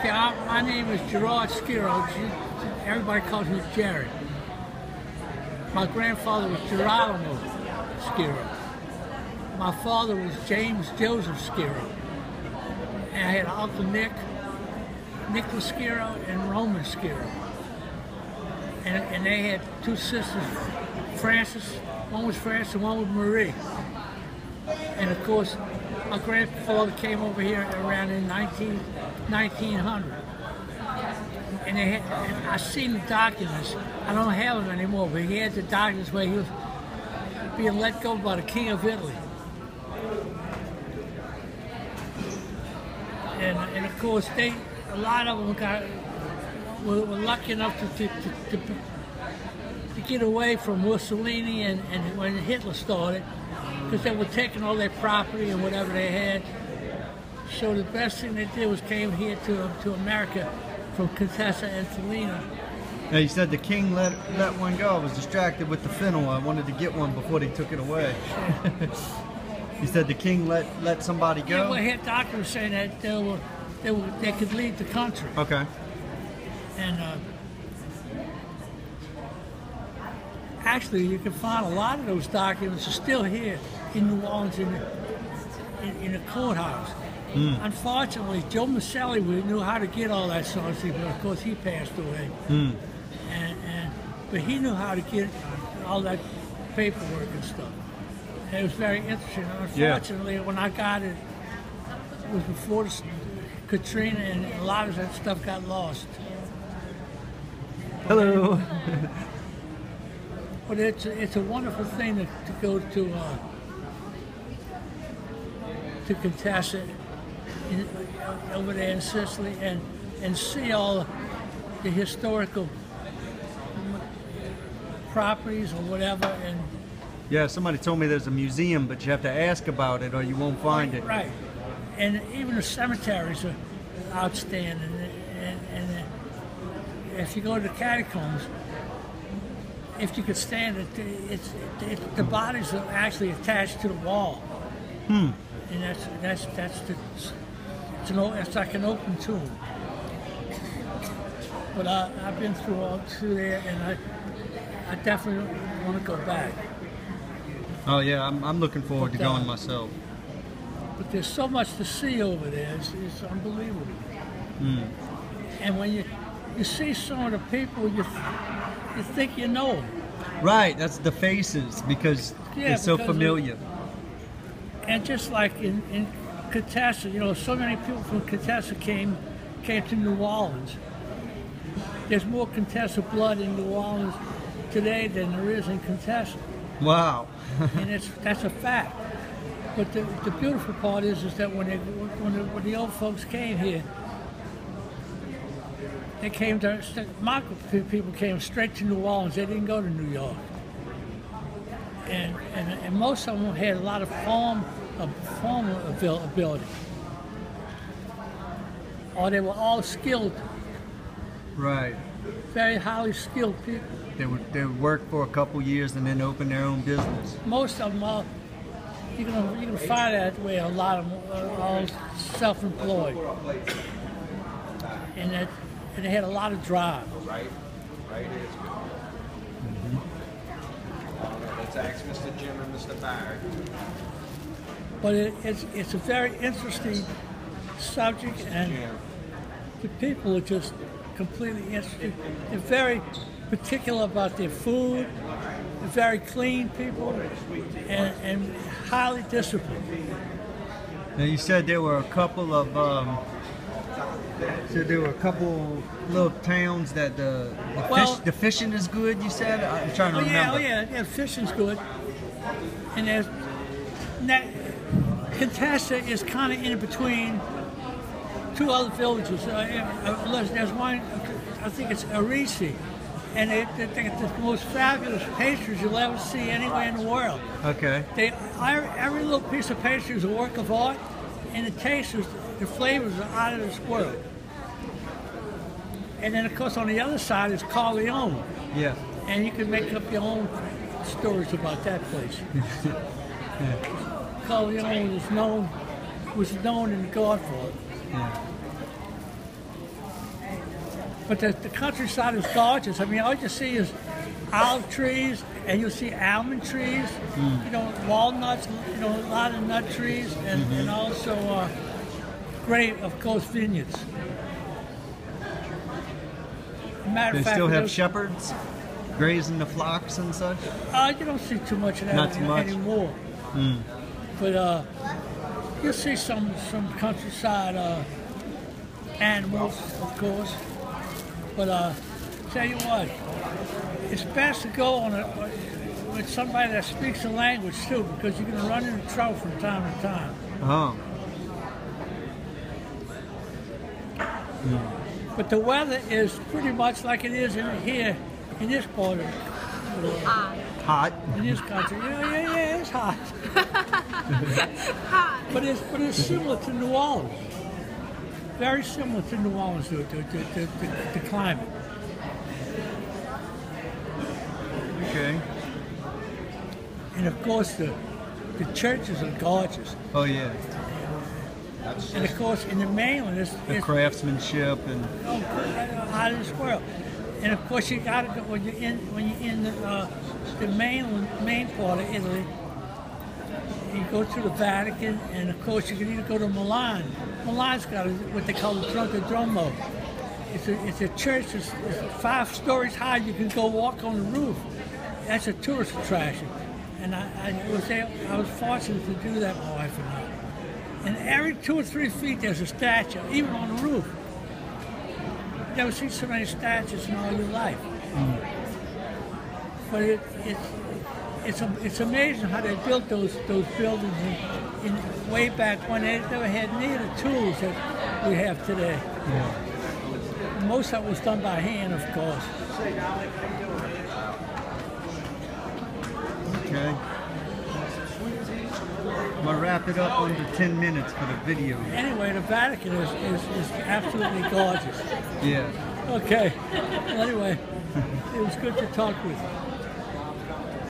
Okay, my name is Gerard Skiro. Everybody calls me Jerry. My grandfather was Geronimo Skiro. My father was James Joseph Skiro. And I had Uncle Nicholas Skiro, and Roman Skiro. And they had two sisters, Frances. One was Frances and one was Marie. And of course, my grandfather came over here around in 1900. And I seen the documents. I don't have them anymore, but he had the documents where he was being let go by the King of Italy. And of course, a lot of them were lucky enough to get away from Mussolini and when Hitler started, because they were taking all their property and whatever they had. So the best thing they did was came here to America from Contessa and Toledo. Now you said the king let one go. I was distracted with the fiddle. I wanted to get one before they took it away. You said the king let somebody go? Yeah, well, I had doctors saying that they could leave the country. Okay. And actually, you can find a lot of those documents are still here in New Orleans in the courthouse. Mm. Unfortunately, Joe Maselli knew how to get all that sort of thing, but of course he passed away. Mm. But he knew how to get all that paperwork and stuff. And it was very interesting. Unfortunately, when I got it, it was before Katrina, and a lot of that stuff got lost. Hello. But it's a wonderful thing to go to Contessa over there in Sicily and see all the historical properties or whatever. And yeah, somebody told me there's a museum, but you have to ask about it or you won't find it. Right. And even the cemeteries are outstanding. And if you go to the catacombs, if you could stand it, the bodies are actually attached to the wall. Hmm. And it's like an open tomb. But I've been through there, and I definitely want to go back. Oh yeah, I'm looking forward to going myself. But there's so much to see over there. It's unbelievable. Mm. And when you see some of the people, you think you know them. Right, that's the faces, because they're so familiar. And just like in Contessa, you know, so many people from Contessa came to New Orleans. There's more Contessa blood in New Orleans today than there is in Contessa. Wow. And that's a fact. But the beautiful part is that when the old folks came here, they came my people came straight to New Orleans. They didn't go to New York. And most of them had a lot of farm ability. Or they were all skilled. Right. Very highly skilled people. They would work for a couple years and then open their own business. Most of them are. You can find that way. A lot of them are all self-employed, and they had a lot of drive. Right is good. Let's ask Mr. Jim and Mr. Barrett. But it's a very interesting subject, and the people are just completely interested. They're very particular about their food. They're very clean people and highly disciplined. Now you said there were a couple of little towns that the fishing is good. You said I'm trying to remember. Yeah, fishing's good. And Contessa is kind of in between two other villages. There's one, I think it's Arisi. And they think it's the most fabulous pastries you'll ever see anywhere in the world. Okay. Every little piece of pastry is a work of art, and the taste the flavors are out of this world. And then, of course, on the other side is Corleone. Yeah. And you can make up your own stories about that place. Yeah. Corleone was known in the Godfather. Yeah. But the countryside is gorgeous. I mean, all you see is olive trees, and you'll see almond trees, you know, walnuts, you know, a lot of nut trees, and also great, of course, vineyards. Matter They of fact, still have shepherds grazing the flocks and such? You don't see too much of that Not too much. anymore. But you'll see some countryside animals, of course. But tell you what, it's best to go on with somebody that speaks the language too, because you're going to run into trouble from time to time. Oh. But the weather is pretty much like it is here in this part of Hot. in this country. Yeah, it's hot. Hot. But it's similar to New Orleans. Very similar to New Orleans, the climate. Okay. And of course, the churches are gorgeous. Oh yeah. And of course, in the mainland, The it's craftsmanship and out of this world. And of course, you got to go when you're in the main part of Italy. You go to the Vatican, and of course, you can either go to Milan. Milan's got what they call the Drunken Duomo. It's a church that's 5 stories high. You can go walk on the roof. That's a tourist attraction. And I was fortunate to do that, my wife and I. And every 2 or 3 feet there's a statue, even on the roof. You never seen so many statues in all your life. But it's amazing how they built those buildings in way back when they never had any of the tools that we have today. Most of it was done by hand, of course. okay. I'm gonna wrap it up under 10 minutes for the video. Anyway, the Vatican is absolutely gorgeous. Yeah. Okay. Well, anyway, it was good to talk with you.